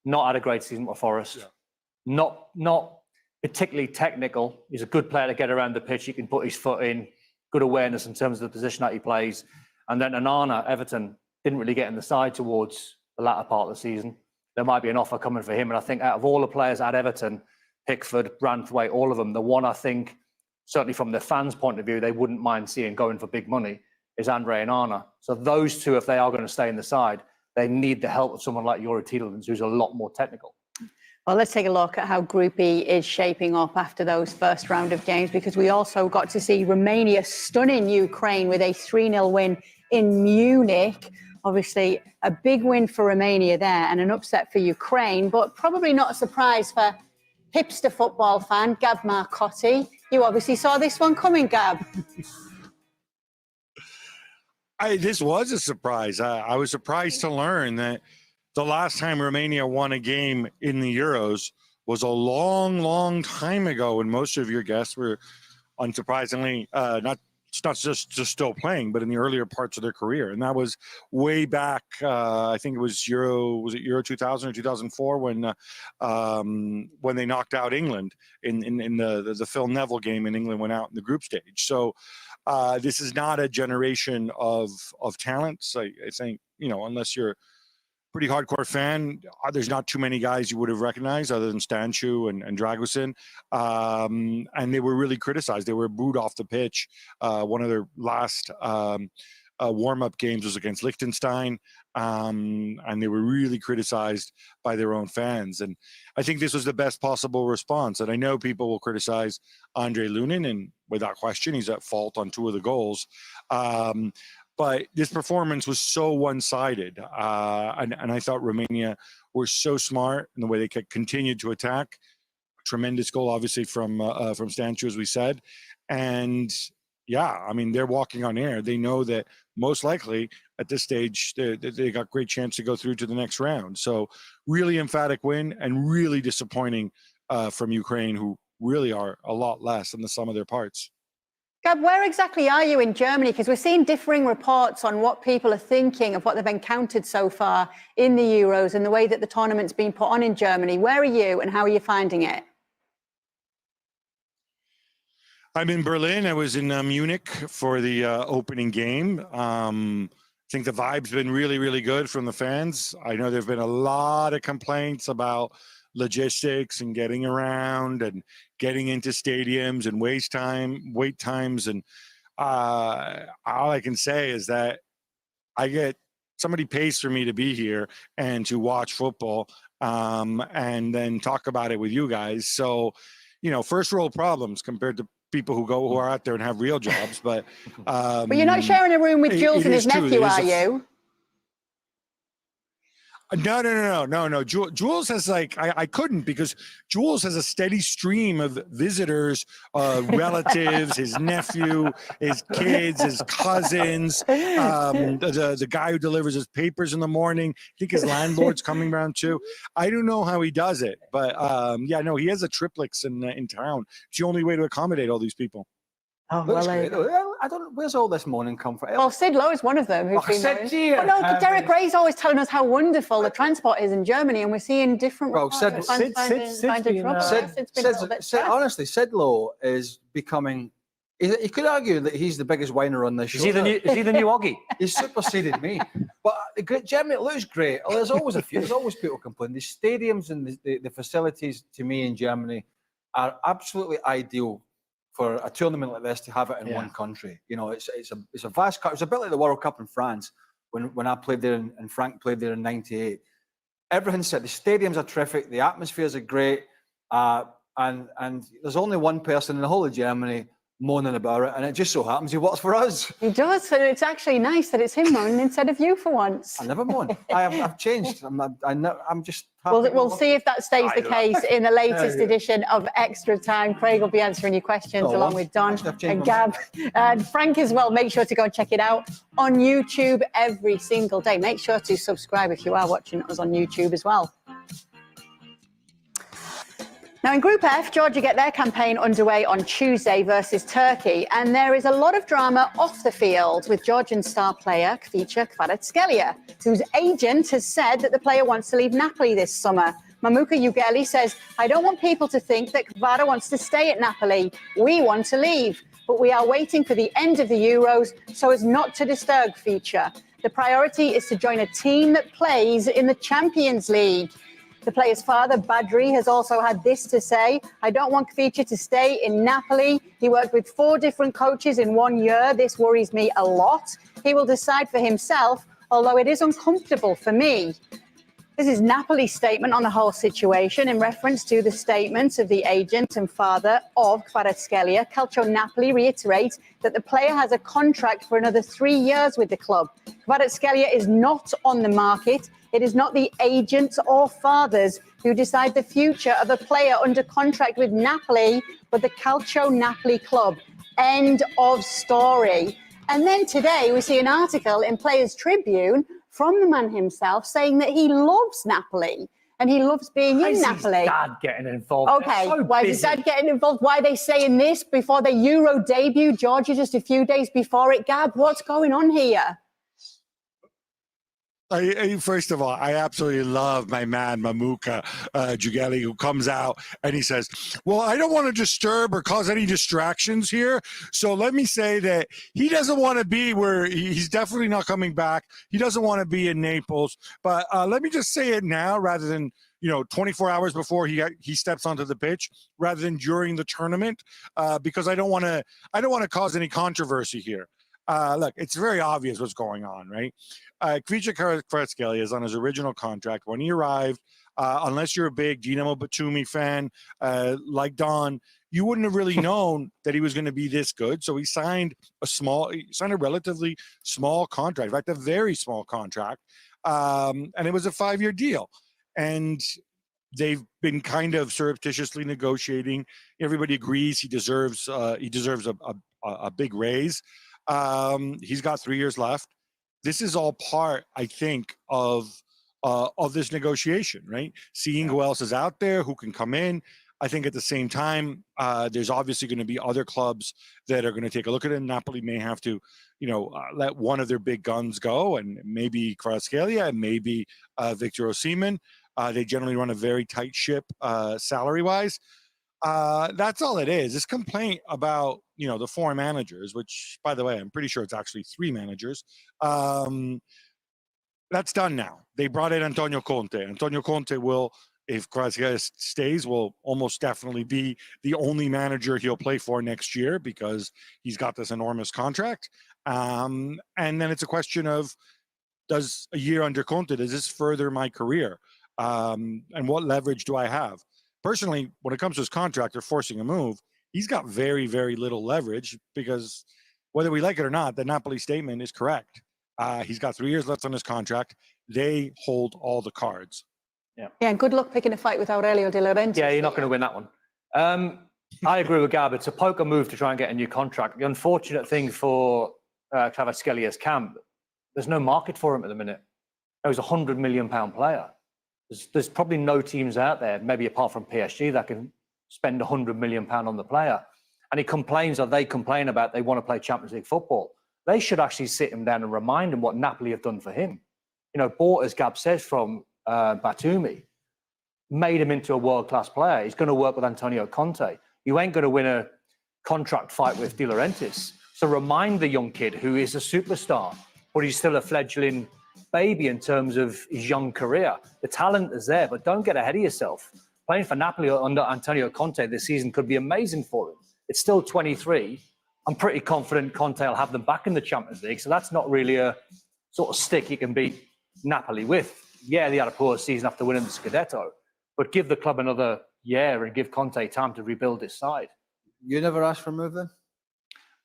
not had a great season for Forest. Yeah. Not particularly technical. He's a good player to get around the pitch. He can put his foot in, good awareness in terms of the position that he plays. And then Onana, Everton, didn't really get in the side towards the latter part of the season. There might be an offer coming for him. And I think out of all the players at Everton, Pickford, Branthwaite, all of them, the one I think, certainly from the fans' point of view, they wouldn't mind seeing going for big money is Andre Onana. So those two, if they are going to stay in the side, they need the help of someone like Youri Tielemans, who's a lot more technical. Well, let's take a look at how Group E is shaping up after those first round of games, because we also got to see Romania stunning Ukraine with a 3-0 win in Munich. Obviously, a big win for Romania there and an upset for Ukraine, but probably not a surprise for hipster football fan Gab Marcotti. You obviously saw this one coming, Gab. This was a surprise. I was surprised to learn that the last time Romania won a game in the Euros was a long, long time ago, when most of your guests were, unsurprisingly, not just still playing, but in the earlier parts of their career. And that was way back, I think it was Euro 2000 or 2004 when they knocked out England in the Phil Neville game, and England went out in the group stage. So this is not a generation of talents. I think, unless you're pretty hardcore fan, there's not too many guys you would have recognized other than Stanciu and Dragusin. And they were really criticized. They were booed off the pitch. One of their last warm-up games was against Liechtenstein. And they were really criticized by their own fans. And I think this was the best possible response. And I know people will criticize Andre Lunin, and without question, he's at fault on 2 of the goals. But this performance was so one-sided, and I thought Romania were so smart in the way they continued to attack. Tremendous goal, obviously, from Stanciu, as we said. And, yeah, I mean, they're walking on air. They know that most likely at this stage, they got great chance to go through to the next round. So really emphatic win, and really disappointing from Ukraine, who really are a lot less than the sum of their parts. Gab, where exactly are you in Germany? Because we're seeing differing reports on what people are thinking of what they've encountered so far in the Euros and the way that the tournament's been put on in Germany. Where are you and how are you finding it? I'm in Berlin. I was in Munich for the opening game. I think the vibe's been really, really good from the fans. I know there've been a lot of complaints about logistics and getting around and getting into stadiums and wait times. And all I can say is that somebody pays for me to be here and to watch football and then talk about it with you guys. So, first world problems compared to people who are out there and have real jobs. But you're not sharing a room with Jules and his nephew, are you? No. Jules has I couldn't, because Jules has a steady stream of visitors, relatives, his nephew, his kids, his cousins, the guy who delivers his papers in the morning. I think his landlord's coming around too. I don't know how he does it, but he has a triplex in town. It's the only way to accommodate all these people. Oh, Looks well, great, though. I don't. Where's all this morning come from? Well, Sid Lowe is one of them. Who's been Sid, there. Well, no, Derek Ray's always telling us how wonderful the transport is in Germany, and we're seeing different. Well, Sid, honestly, Sid Lowe is becoming. You could argue that he's the biggest whiner on this show. Is he the new Oggy? He's superseded me. But Germany, it looks great. There's always there's always people complaining. The stadiums and the facilities, to me, in Germany are absolutely ideal for a tournament like this to have it in one country. It's a vast country. It's a bit like the World Cup in France when I played there and Frank played there in '98. Everything said, the stadiums are terrific, the atmospheres are great, and there's only one person in the whole of Germany moaning about it, and it just so happens he works for us. He does, and it's actually nice that it's him moaning instead of you for once. I never moan. I've changed. I'm just. We'll see if that stays the case in the latest edition of Extra Time. Craig will be answering your questions along with Don and Gab and Frank as well. Make sure to go and check it out on YouTube every single day. Make sure to subscribe if you are watching us on YouTube as well. Now, in Group F, Georgia get their campaign underway on Tuesday versus Turkey, and there is a lot of drama off the field with Georgian star player Kvaratskhelia, whose agent has said that the player wants to leave Napoli this summer. Mamuka Ugeli says, "I don't want people to think that Kvara wants to stay at Napoli. We want to leave, but we are waiting for the end of the Euros so as not to disturb Kvicha. The priority is to join a team that plays in the Champions League." The player's father, Badri, has also had this to say: "I don't want Kvicha to stay in Napoli. He worked with 4 different coaches in 1 year. This worries me a lot. He will decide for himself, although it is uncomfortable for me." This is Napoli's statement on the whole situation in reference to the statements of the agent and father of Kvaratskhelia. Calcio Napoli reiterates that the player has a contract for another 3 years with the club. Kvaratskhelia is not on the market. It is not the agents or fathers who decide the future of a player under contract with Napoli, but the Calcio Napoli club. End of story. And then today we see an article in Players Tribune from the man himself saying that he loves Napoli and he loves being in Napoli. His dad getting involved? Okay, why is his dad getting involved? Why are they saying this before the Euro debut? Georgia just a few days before it. Gab, what's going on here? First of all, I absolutely love my man Mamuka Ugeli, who comes out and he says, "Well, I don't want to disturb or cause any distractions here, so let me say that he doesn't want to be where he's definitely not coming back. He doesn't want to be in Naples, but let me just say it now, rather than 24 hours before he steps onto the pitch, rather than during the tournament, because I don't want to cause any controversy here. Look, it's very obvious what's going on, right? Kvicha Kvaratskhelia is on his original contract. When he arrived, unless you're a big Dinamo Batumi fan like Don, you wouldn't have really known that he was going to be this good. So he signed a relatively small contract, in fact, a very small contract, and it was a 5-year deal. And they've been kind of surreptitiously negotiating. Everybody agrees he deserves a big raise. He's got 3 years left. this is all part, I think, of this negotiation, right? Seeing who else is out there, who can come in. I think at the same time, there's obviously going to be other clubs that are going to take a look at it. Napoli may have to, let one of their big guns go, and maybe Kvaratskhelia, and maybe Victor Osimhen. They generally run a very tight ship salary-wise. That's all it is. This complaint about, the four managers, which, by the way, I'm pretty sure it's actually three managers. That's done now. They brought in Antonio Conte. Antonio Conte will, if Kvaratskhelia stays, will almost definitely be the only manager he'll play for next year because he's got this enormous contract. And then it's a question of, does a year under Conte, does this further my career? And what leverage do I have? Personally, when it comes to his contract or forcing a move, he's got very, very little leverage because whether we like it or not, the Napoli statement is correct. He's got 3 years left on his contract. They hold all the cards. Yeah, and good luck picking a fight with Aurelio De Laurentiis. Yeah, you're not going to win that one. I agree with Gab. It's a poker move to try and get a new contract. The unfortunate thing for Kvaratskelia's camp, there's no market for him at the minute. He's a £100 million player. There's probably no teams out there, maybe apart from PSG, that can spend £100 million on the player. And he complains, or they complain about, they want to play Champions League football. They should actually sit him down and remind him what Napoli have done for him. Bought, as Gab says, from Batumi, made him into a world-class player. He's going to work with Antonio Conte. You ain't going to win a contract fight with De Laurentiis. So remind the young kid who is a superstar, but he's still a fledgling baby in terms of his young career. The talent is there, but don't get ahead of yourself. Playing for Napoli under Antonio Conte this season could be amazing for him. It's still 23. I'm pretty confident Conte will have them back in the Champions League, so that's not really a sort of stick you can beat Napoli with. Yeah, they had a poor season after winning the Scudetto, but give the club another year and give Conte time to rebuild his side. You never asked for a move then?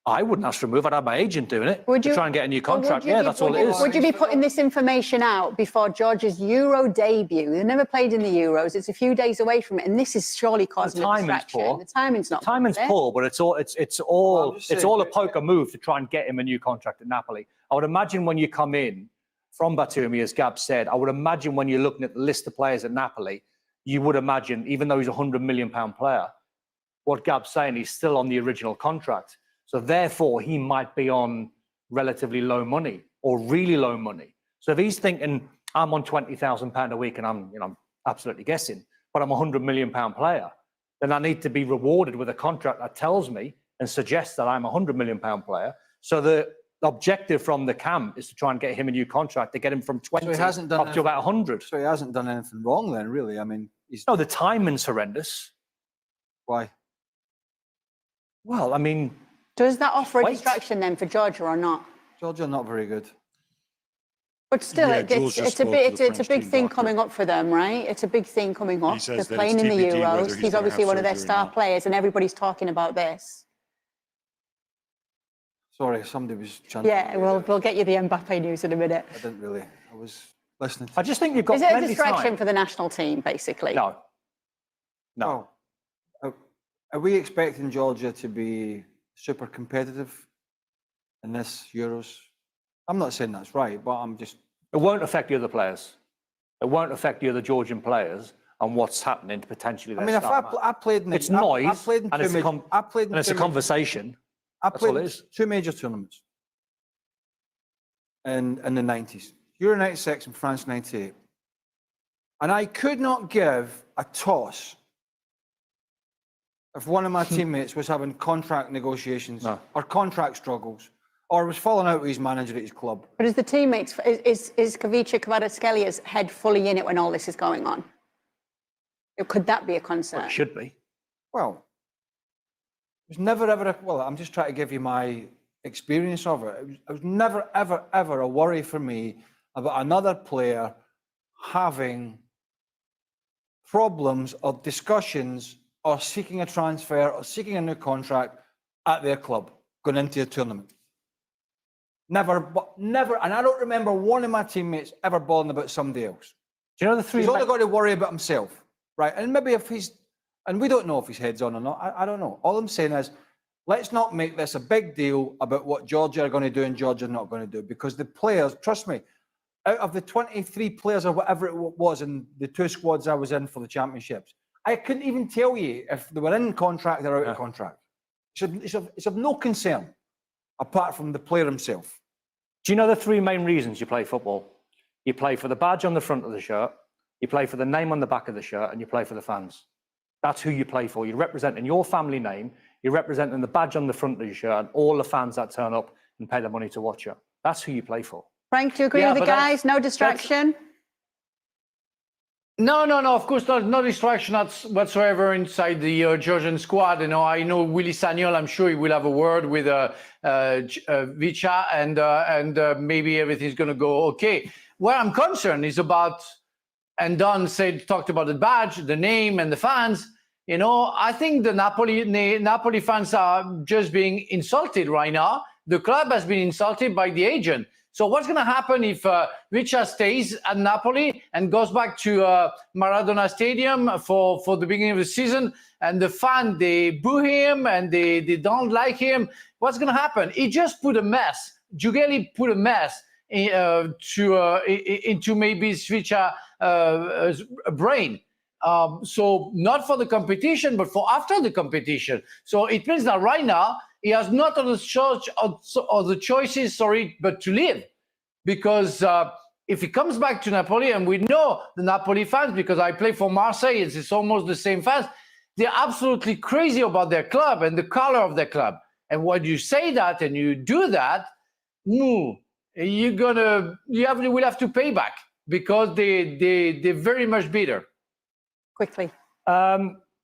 I wouldn't ask for a move. I'd have my agent doing it Would you, to try and get a new contract. Yeah, that's all it is. Would you be putting this information out before George's Euro debut? They've never played in the Euros. It's a few days away from it, and this is surely causing a distraction. Poor. The timing's not. The timing's poor, but it's all a poker move to try and get him a new contract at Napoli. I would imagine when you come in from Batumi, as Gab said, I would imagine when you're looking at the list of players at Napoli, you would imagine, even though he's a £100 million player, what Gab's saying, he's still on the original contract. So therefore, he might be on relatively low money or really low money. So if he's thinking, I'm on £20,000 a week and I'm absolutely guessing, but I'm a £100 million player, then I need to be rewarded with a contract that tells me and suggests that I'm a £100 million player. So the objective from the camp is to try and get him a new contract to get him from 20 up to about 100. So he hasn't done anything wrong then, really. I mean, no, the timing's horrendous. Why? Well, I mean, does that offer a distraction then for Georgia or not? Georgia not very good. But still, Yeah, it's a big thing coming up for them, right? It's a big thing coming up. They're playing in the Euros. He's obviously one of their star players, and everybody's talking about this. Sorry, somebody was chanting. Yeah, we'll get you the Mbappe news in a minute. I didn't really. I was listening. I just think you've got plenty of time. Is it a distraction for the national team, basically? No. Are we expecting Georgia to be super competitive in this Euros? I'm not saying that's right, but I'm just... It won't affect the other players. It won't affect the other Georgian players and what's happening to potentially their I played in... It's noise, and it's a conversation. I played two major tournaments in the 90s. Euro 96 and France 98. And I could not give a toss if one of my teammates was having contract negotiations or contract struggles or was falling out with his manager at his club. But is the teammates, is Kvaratskhelia's head fully in it when all this is going on? Could that be a concern? Well, it should be. Well, it was never, ever, well, I'm just trying to give you my experience of it. It was never, ever, ever a worry for me about another player having problems or discussions or seeking a transfer or seeking a new contract at their club going into a tournament. Never, and I don't remember one of my teammates ever bothering about somebody else. Do you know the three? He's only got to worry about himself, right? And maybe if he's, and we don't know if his head's on or not, I don't know. All I'm saying is, let's not make this a big deal about what Georgia are going to do and Georgia are not going to do, because the players, trust me, out of the 23 players or whatever it was in the 2 squads I was in for the championships, I couldn't even tell you if they were in contract or out of contract. It's of no concern, apart from the player himself. Do you know the 3 main reasons you play football? You play for the badge on the front of the shirt, you play for the name on the back of the shirt, and you play for the fans. That's who you play for. You're representing your family name, you're representing the badge on the front of your shirt, and all the fans that turn up and pay the money to watch you. That's who you play for. Frank, do you agree with the guys? No distraction? No, of course not. No distraction whatsoever inside the Georgian squad. I know Willy Sagnol. I'm sure he will have a word with Vicha, and maybe everything's going to go okay. Where I'm concerned is about, and Don talked about the badge, the name, and the fans. I think the Napoli fans are just being insulted right now. The club has been insulted by the agent. So what's going to happen if Vicha stays at Napoli and goes back to Maradona Stadium for the beginning of the season, and the fans, they boo him and they don't like him? What's going to happen? He just put a mess. Giugelli put a mess into maybe Vicha's brain. So not for the competition, but for after the competition. So it means that right now, he has not other choices, but to leave. Because if he comes back to Napoli, and we know the Napoli fans, because I play for Marseille, it's almost the same fans, they're absolutely crazy about their club and the color of their club. And when you say that and you do that, you will have to pay back, because they're very much bitter. Quickly.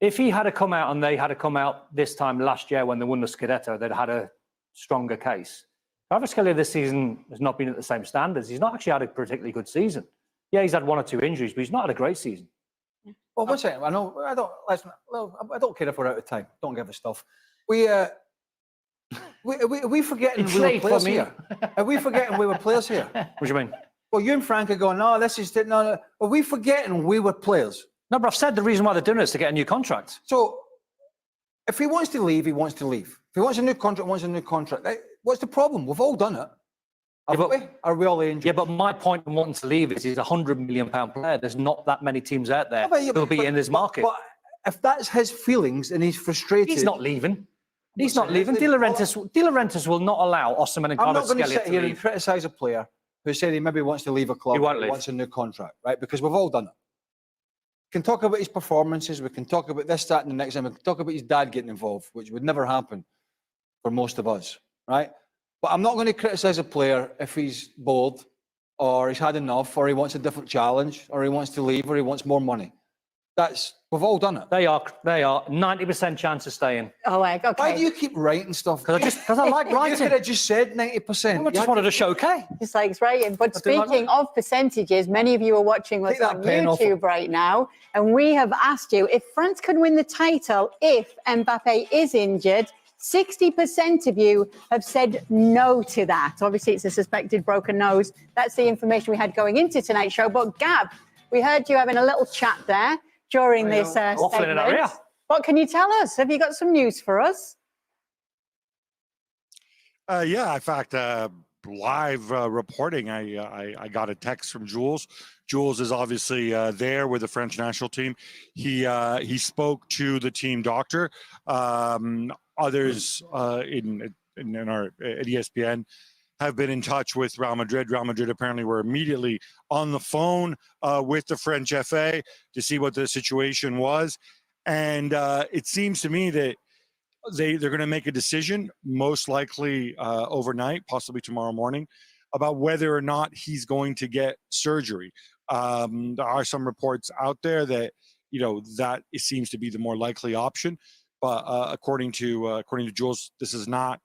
If he had to come out and they had to come out this time last year when they won the Scudetto, they'd had a stronger case. Kvaratskhelia this season has not been at the same standards. He's not actually had a particularly good season. Yeah, he's had 1 or 2 injuries, but he's not had a great season. Well, one second. I don't care if we're out of time. Don't give us stuff. We forgetting we were players here? Are we forgetting we were players here? What do you mean? Well, you and Frank are going, no, this is no. Are we forgetting we were players? No, but I've said the reason why they're doing it is to get a new contract. So, if he wants to leave, he wants to leave. If he wants a new contract, he wants a new contract. What's the problem? We've all done it. Are we all injured? Yeah, but my point in wanting to leave is he's a £100 million player. There's not that many teams out there who'll be in this market. But if that's his feelings and he's frustrated... He's not leaving. He's not leaving. De Laurentiis will not allow Osimhen and Kvaratskhelia to leave. I'm not going to sit here and criticise a player who said he maybe wants to leave a club, he won't leave. Wants a new contract, right? Because we've all done it. We can talk about his performances, we can talk about this, that, and the next, and we can talk about his dad getting involved, which would never happen for most of us, right? But I'm not going to criticise a player if he's bored, or he's had enough, or he wants a different challenge, or he wants to leave, or he wants more money. We've all done it. They are 90% chance of staying. Oh, okay. Why do you keep writing stuff? Because I like writing. You could have just said 90%. I just wanted to show okay. Just likes writing. But speaking of percentages, many of you are watching us on YouTube right now, and we have asked you if France could win the title if Mbappe is injured. 60% of you have said no to that. Obviously, it's a suspected broken nose. That's the information we had going into tonight's show. But Gab, we heard you having a little chat there during this segment. What can you tell us? Have you got some news for us? Yeah, in fact, live reporting. I got a text from Jules. Jules is obviously there with the French national team. He spoke to the team doctor. Others in our at ESPN have been in touch with Real Madrid. Real Madrid apparently were immediately on the phone with the French FA to see what the situation was. And it seems to me that they're going to make a decision, most likely overnight, possibly tomorrow morning, about whether or not he's going to get surgery. There are some reports out there that, that it seems to be the more likely option. But according to Jules, it's not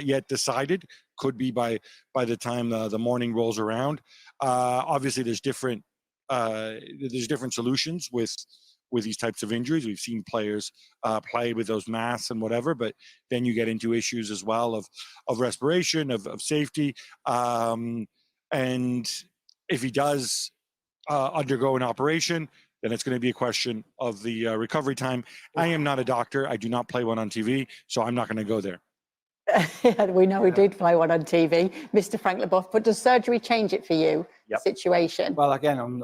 yet decided. Could be by the time the morning rolls around. Obviously, there's different solutions with these types of injuries. We've seen players play with those masks and whatever, but then you get into issues as well of respiration, of safety, and if he does undergo an operation, then it's going to be a question of the recovery time. I am not a doctor. I do not play one on TV, so I'm not going to go there. We know he did play one on TV, Mr. Frank Leboeuf. But does surgery change it for you? Yep. Situation. Well, again,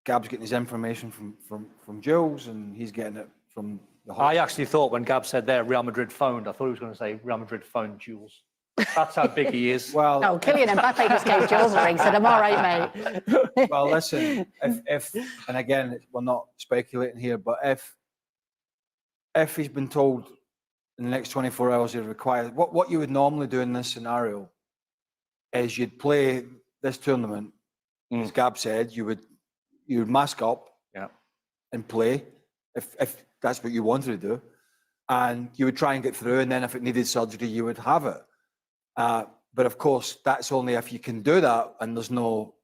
Gab's getting his information from Jules, and he's getting it from the. I actually thought when Gab said there, Real Madrid phoned, I thought he was going to say Real Madrid phoned Jules. That's how big he is. Well, No, Kylian Mbappe just gave Jules a ring, said, I'm all right, mate. well, listen, if and again, we're not speculating here, but if he's been told in the next 24 hours he's required, what you would normally do in this scenario is you'd play this tournament, as Gab said, you would mask up and play if that's what you wanted to do, and you would try and get through, and then if it needed surgery, you would have it. But of course, that's only if you can do that and there's no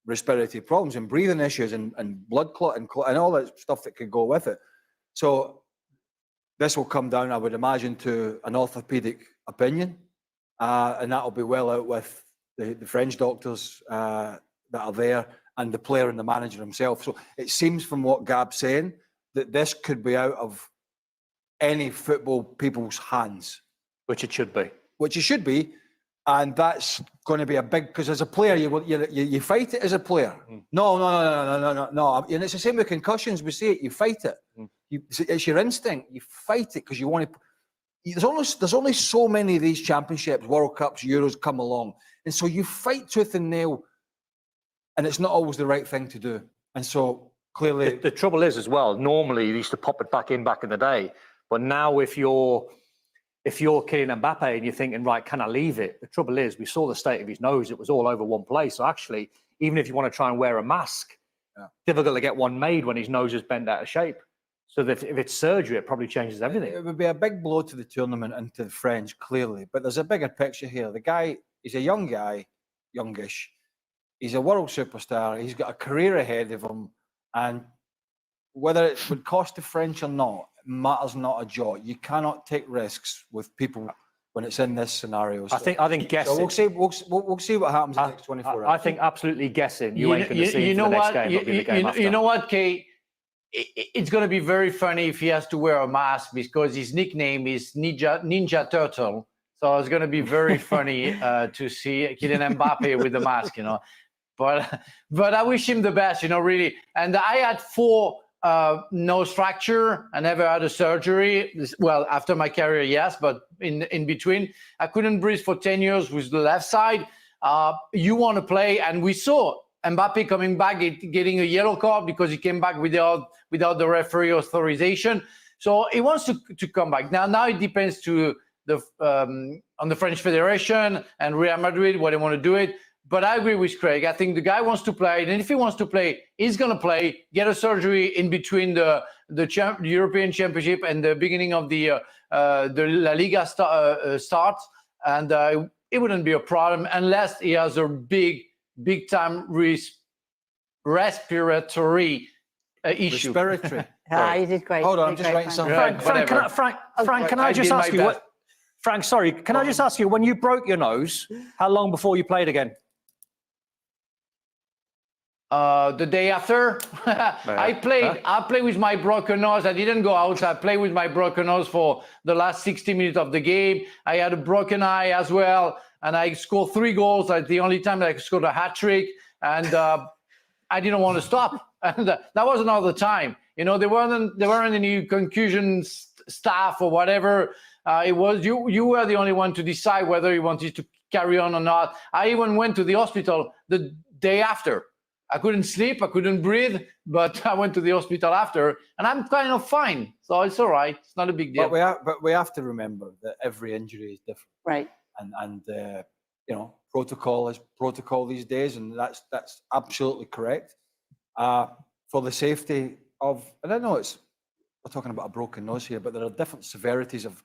respiratory problems and breathing issues and blood clot and all that stuff that could go with it. So this will come down, I would imagine, to an orthopedic opinion, and that will be well out with the French doctors that are there and the player and the manager himself. So it seems from what Gab's saying that this could be out of any football people's hands. Which it should be. Which it should be, and that's going to be a big, because as a player, you fight it as a player. No. And it's the same with concussions. We see it, you fight it. It's your instinct. You fight it because you want to. There's only so many of these championships, World Cups, Euros come along, and so you fight tooth and nail, and it's not always the right thing to do. And so clearly, the trouble is as well. Normally, you used to pop it back in the day, but now if you're Kylian Mbappe and you're thinking, right, can I leave it? The trouble is, we saw the state of his nose. It was all over one place. So actually, even if you want to try and wear a mask, difficult to get one made when his nose is bent out of shape. So that if it's surgery, it probably changes everything. It would be a big blow to the tournament and to the French, clearly. But there's a bigger picture here. The guy, he's a young guy, youngish. He's a world superstar. He's got a career ahead of him. And whether it would cost the French or not, matters not a jot. You cannot take risks with people when it's in this scenario. So, I think guessing. So we'll see what happens in the next 24 hours. I think absolutely guessing. You ain't going to see the next game. It'll be the game after. You know what, Kay? It's going to be very funny if he has to wear a mask because his nickname is Ninja Turtle. So it's going to be very funny to see Kylian Mbappe with the mask, But I wish him the best, really. And I had 4 nose fracture. I never had a surgery. Well, after my career, yes, but in between, I couldn't breathe for 10 years with the left side. You want to play, and we saw Mbappe coming back, getting a yellow card because he came back without the referee authorization. So he wants to come back. Now it depends to on the French Federation and Real Madrid what they want to do it. But I agree with Craig. I think the guy wants to play, and if he wants to play, he's going to play. Get a surgery in between the European Championship and the beginning of the La Liga starts, and it wouldn't be a problem unless he has a big time respiratory issue. Respiratory. You did great. Hold on, I'm just writing something. Frank, can I just ask you what? Frank, sorry, can I just ask you, when you broke your nose, how long before you played again? The day after, I played with my broken nose. I didn't go out. I played with my broken nose for the last 60 minutes of the game. I had a broken eye as well, and I scored 3 goals. That's the only time that I scored a hat trick, and I didn't want to stop. And that was another time. There weren't any concussion staff or whatever. It was you were the only one to decide whether you wanted to carry on or not. I even went to the hospital the day after. I couldn't sleep, I couldn't breathe, but I went to the hospital after, and I'm kind of fine. So it's all right. It's not a big deal. But we have to remember that every injury is different. Right. And protocol is protocol these days, and that's absolutely correct. For the safety of, and I know we're talking about a broken nose here, but there are different severities of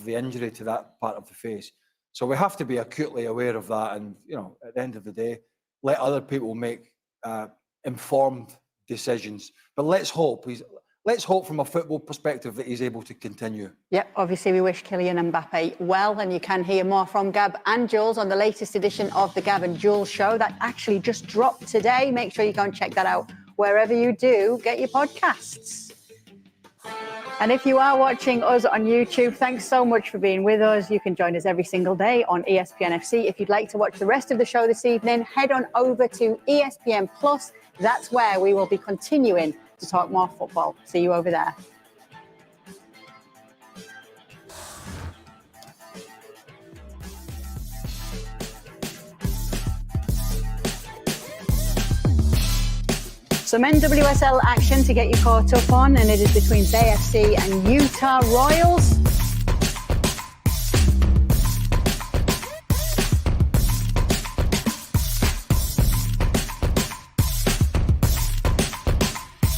the injury to that part of the face. So we have to be acutely aware of that, and at the end of the day, let other people make informed decisions. But let's hope let's hope from a football perspective that he's able to continue. Yep, obviously we wish Kylian Mbappe well, and you can hear more from Gab and Jules on the latest edition of the Gab and Jules show that actually just dropped today. Make sure you go and check that out wherever you do get your podcasts. And if you are watching us on YouTube, thanks so much for being with us. You can join us every single day on ESPN FC. If you'd like to watch the rest of the show this evening, head on over to ESPN Plus. That's where we will be continuing to talk more football. See you over there. Some NWSL action to get you caught up on, and it is between Bay FC and Utah Royals.